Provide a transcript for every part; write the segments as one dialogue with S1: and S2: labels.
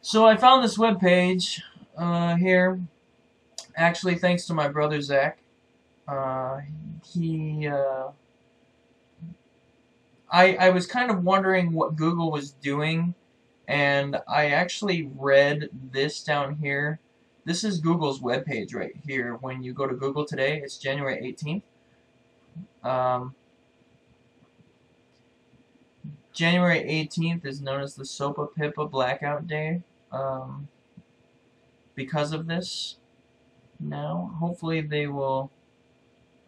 S1: So I found this webpage here, actually thanks to my brother Zach. Uh, he, I was kind of wondering what Google was doing, and I actually read this down here. This is Google's webpage right here. When you go to Google today, it's January 18th. Um, January 18th is known as the SOPA PIPA Blackout Day. Um, because of this, now hopefully they will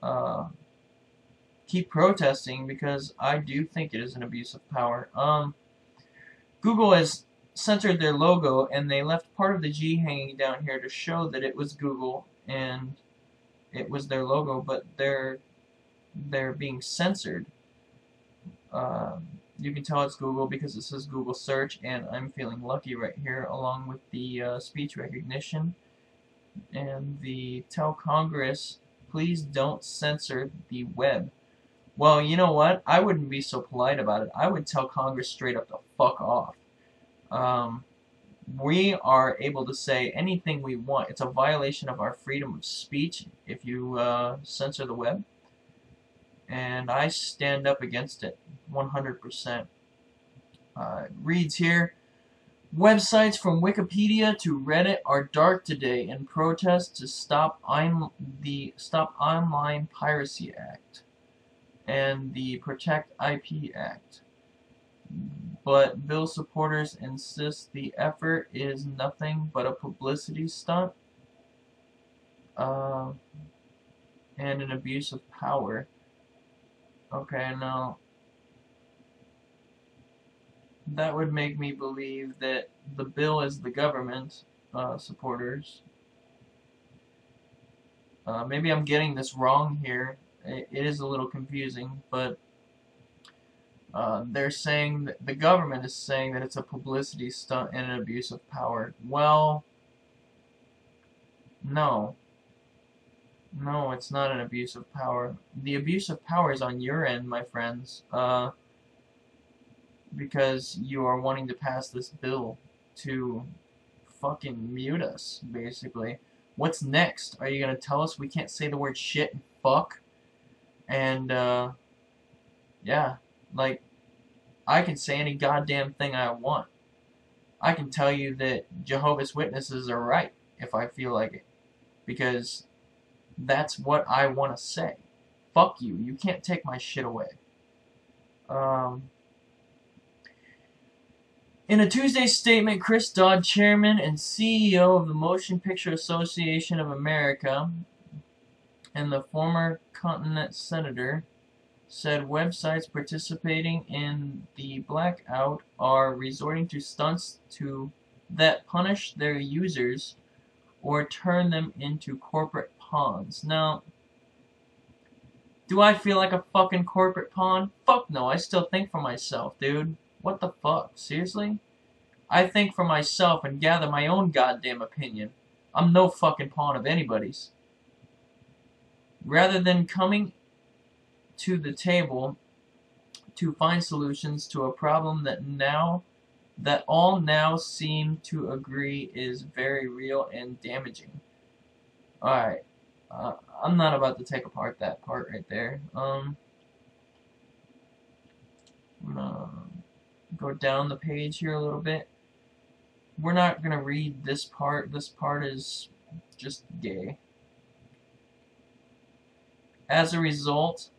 S1: uh, keep protesting, because I do think it is an abuse of power. Google has censored their logo, and they left part of the G hanging down here to show that it was Google and it was their logo, but they're being censored. You can tell it's Google because it says Google search, and I'm feeling lucky right here, along with the speech recognition and the tell Congress, please don't censor the web. Well, you know what? I wouldn't be so polite about it. I would tell Congress straight up to fuck off. We are able to say anything we want. It's a violation of our freedom of speech if you censor the web. And I stand up against it 100%. It reads here, websites from Wikipedia to Reddit are dark today in protest to stop Stop Online Piracy Act and the Protect IP Act. But bill supporters insist the effort is nothing but a publicity stunt and an abuse of power. Okay, now that would make me believe that the bill is the government supporters. Maybe I'm getting this wrong here. It is a little confusing, but they're saying that the government is saying that it's a publicity stunt and an abuse of power. Well, no. No, it's not an abuse of power. The abuse of power is on your end, my friends, because you are wanting to pass this bill to fucking mute us, basically. What's next? Are you gonna tell us we can't say the word shit and fuck? And, yeah, like, I can say any goddamn thing I want. I can tell you that Jehovah's Witnesses are right if I feel like it, because that's what I want to say. Fuck you. You can't take my shit away. In a Tuesday statement, Chris Dodd, chairman and CEO of the Motion Picture Association of America and the former continent senator, said websites participating in the blackout are resorting to stunts that punish their users or turn them into corporate pawns. Now, do I feel like a fucking corporate pawn? Fuck no, I still think for myself, dude. What the fuck? Seriously? I think for myself and gather my own goddamn opinion. I'm no fucking pawn of anybody's. Rather than coming to the table to find solutions to a problem that all now seem to agree is very real and damaging. Alright, I'm not about to take apart that part right there. I'm gonna go down the page here a little bit. We're not gonna read this part. This part is just gay. As a result,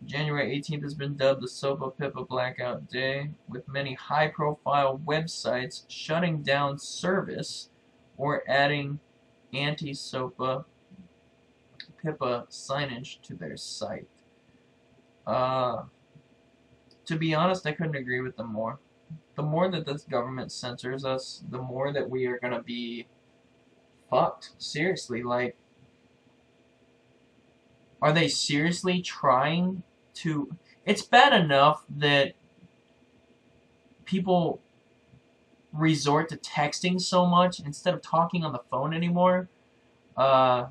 S1: January 18th has been dubbed the SOPA PIPA Blackout Day, with many high-profile websites shutting down service or adding anti-SOPA PIPA signage to their site. To be honest, I couldn't agree with them more. The more that this government censors us, the more that we are gonna be fucked. Seriously, like, are they seriously trying to... It's bad enough that people resort to texting so much instead of talking on the phone anymore. That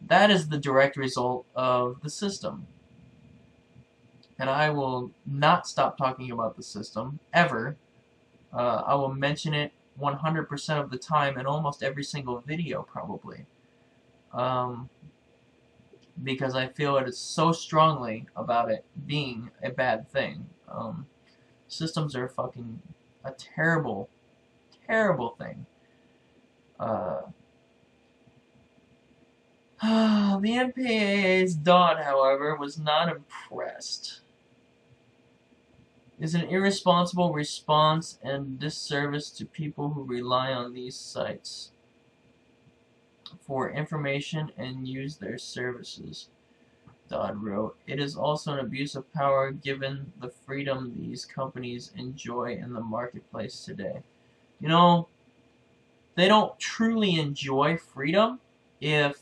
S1: is the direct result of the system. And I will not stop talking about the system, ever. I will mention it 100% of the time in almost every single video, probably. Because I feel it so strongly about it being a bad thing. Systems are fucking a terrible, terrible thing. The NPAA's Dodd, however, was not impressed. Is an irresponsible response and disservice to people who rely on these sites for information and use their services, Dodd wrote. It is also an abuse of power given the freedom these companies enjoy in the marketplace today. You know, they don't truly enjoy freedom if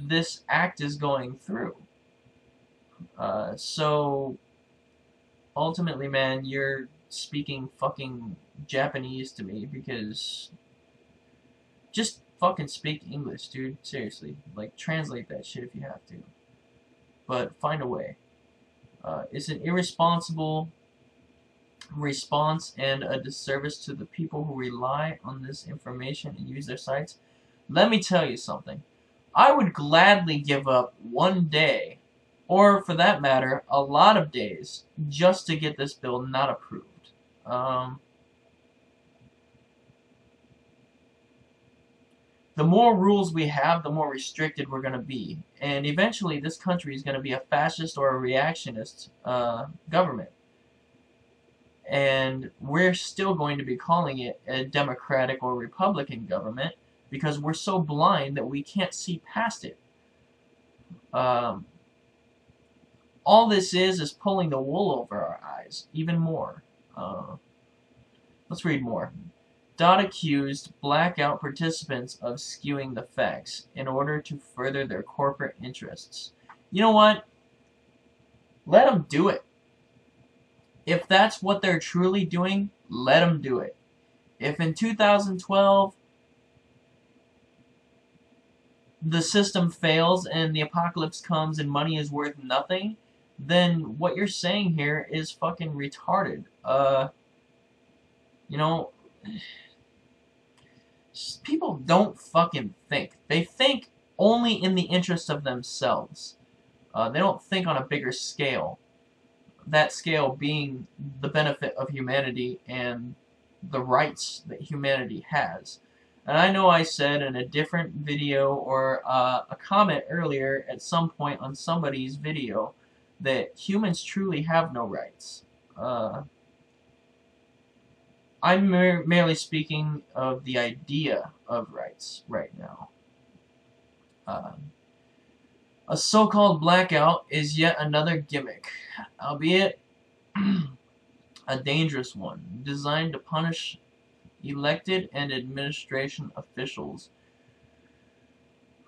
S1: this act is going through. So ultimately, man, you're speaking fucking Japanese to me, because just fucking speak English, dude. Seriously. Like, translate that shit if you have to. But find a way. It's an irresponsible response and a disservice to the people who rely on this information and use their sites. Let me tell you something. I would gladly give up one day, or for that matter, a lot of days, just to get this bill not approved. The more rules we have, the more restricted we're going to be. And eventually this country is going to be a fascist or a reactionist government. And we're still going to be calling it a Democratic or Republican government because we're so blind that we can't see past it. All this is pulling the wool over our eyes, even more. Let's read more. Dodd accused blackout participants of skewing the facts in order to further their corporate interests. You know what? Let them do it. If that's what they're truly doing, let them do it. If in 2012 the system fails and the apocalypse comes and money is worth nothing, then what you're saying here is fucking retarded. You know, people don't fucking think. They think only in the interest of themselves. They don't think on a bigger scale. That scale being the benefit of humanity and the rights that humanity has. And I know I said in a different video or a comment earlier at some point on somebody's video that humans truly have no rights. I'm merely speaking of the idea of rights right now. A so-called blackout is yet another gimmick, albeit a dangerous one, designed to punish elected and administration officials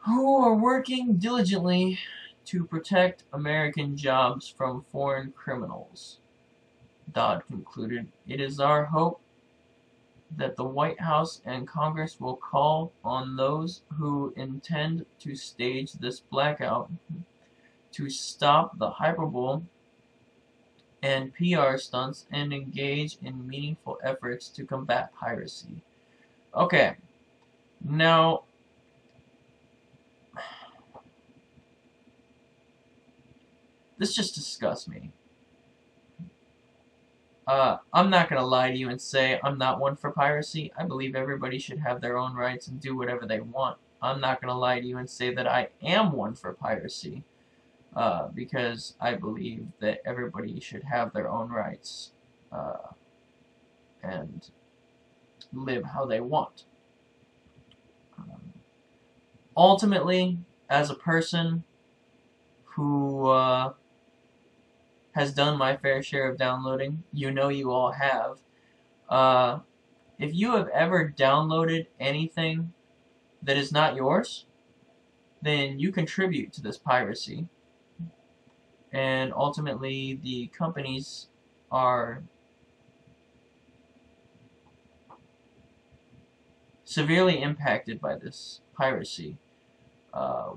S1: who are working diligently to protect American jobs from foreign criminals. Dodd concluded, "It is our hope that the White House and Congress will call on those who intend to stage this blackout to stop the hyperbole and PR stunts and engage in meaningful efforts to combat piracy." Okay, now this just disgusts me. I'm not going to lie to you and say I'm not one for piracy. I believe everybody should have their own rights and do whatever they want. I'm not going to lie to you and say that I am one for piracy. Because I believe that everybody should have their own rights and live how they want. Ultimately, as a person who has done my fair share of downloading, you know you all have. If you have ever downloaded anything that is not yours, then you contribute to this piracy. And ultimately, the companies are severely impacted by this piracy,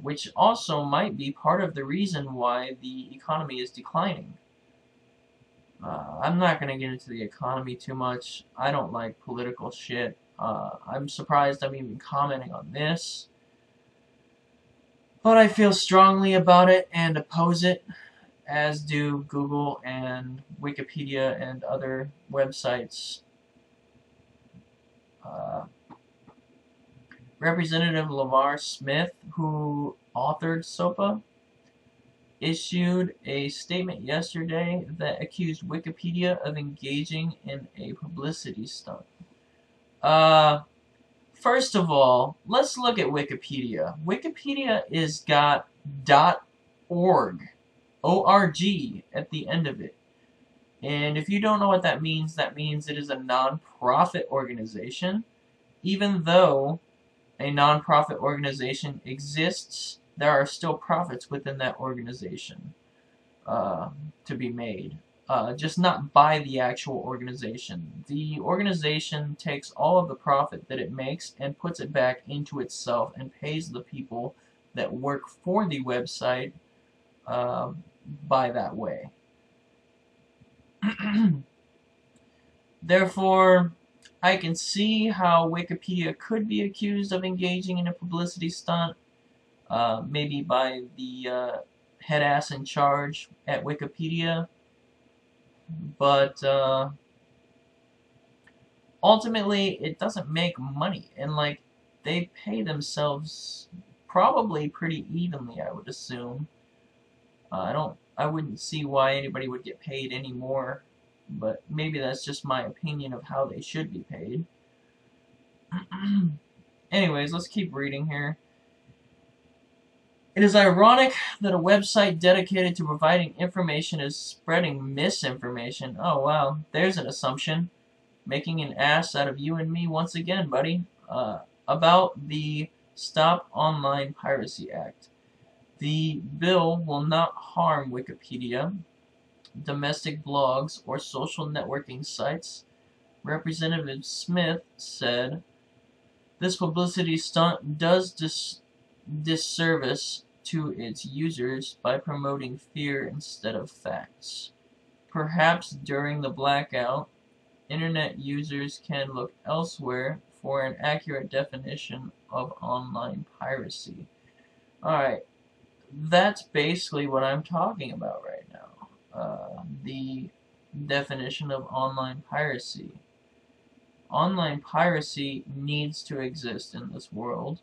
S1: which also might be part of the reason why the economy is declining. I'm not going to get into the economy too much. I don't like political shit. I'm surprised I'm even commenting on this. But I feel strongly about it and oppose it, as do Google and Wikipedia and other websites. Representative LeVar Smith, who authored SOPA, issued a statement yesterday that accused Wikipedia of engaging in a publicity stunt. First of all, let's look at Wikipedia. Wikipedia is got .org, O-R-G, at the end of it. And if you don't know what that means it is a non-profit organization. Even though a non-profit organization exists, there are still profits within that organization to be made. Just not by the actual organization. The organization takes all of the profit that it makes and puts it back into itself and pays the people that work for the website by that way. Therefore, I can see how Wikipedia could be accused of engaging in a publicity stunt, maybe by the head ass in charge at Wikipedia, but ultimately it doesn't make money, and like they pay themselves probably pretty evenly, I would assume. I wouldn't see why anybody would get paid any more, but maybe that's just my opinion of how they should be paid. Anyways, let's keep reading here. It is ironic that a website dedicated to providing information is spreading misinformation. Oh wow, there's an assumption. Making an ass out of you and me once again, buddy. About the Stop Online Piracy Act. The bill will not harm Wikipedia, domestic blogs, or social networking sites. Representative Smith said, "This publicity stunt does disservice to its users by promoting fear instead of facts. Perhaps during the blackout, Internet users can look elsewhere for an accurate definition of online piracy." Alright, that's basically what I'm talking about right now. The definition of online piracy. Online piracy needs to exist in this world,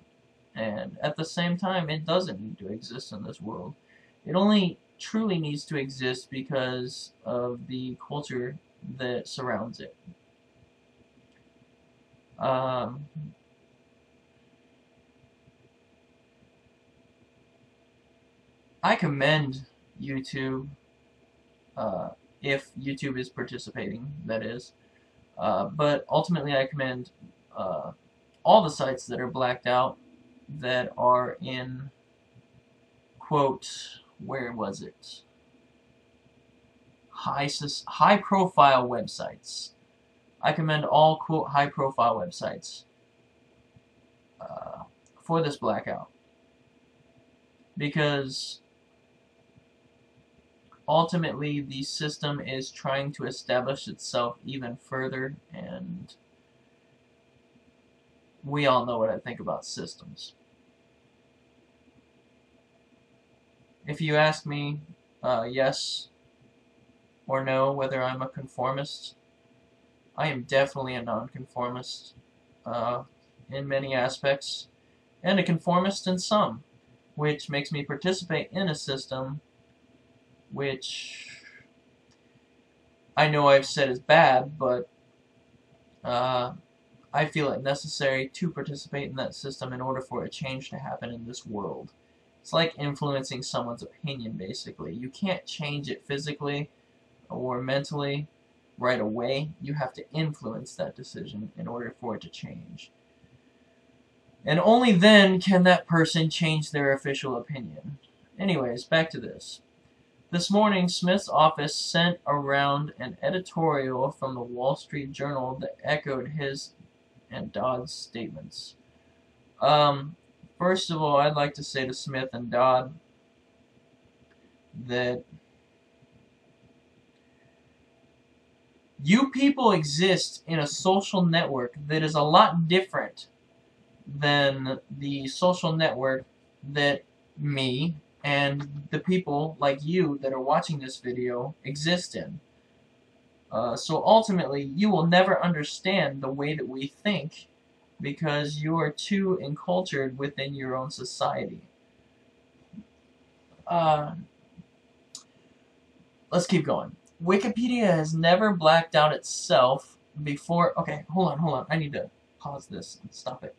S1: and at the same time, it doesn't need to exist in this world. It only truly needs to exist because of the culture that surrounds it. I commend YouTube, if YouTube is participating, that is. But ultimately I commend all the sites that are blacked out, that are in, quote, where was it? High profile websites. I commend all, quote, high profile websites for this blackout. Because ultimately the system is trying to establish itself even further, and we all know what I think about systems. If you ask me yes or no whether I'm a conformist, I am definitely a nonconformist in many aspects, and a conformist in some, which makes me participate in a system which I know I've said is bad, but I feel it necessary to participate in that system in order for a change to happen in this world. It's like influencing someone's opinion, basically. You can't change it physically or mentally right away. You have to influence that decision in order for it to change. And only then can that person change their official opinion. Anyways, back to this. This morning, Smith's office sent around an editorial from the Wall Street Journal that echoed his and Dodd's statements. First of all, I'd like to say to Smith and Dodd that You people exist in a social network that is a lot different than the social network that me and the people like you that are watching this video exist in. So ultimately, you will never understand the way that we think because you are too encultured within your own society. Let's keep going. Wikipedia has never blacked out itself before. Okay, hold on. I need to pause this and stop it.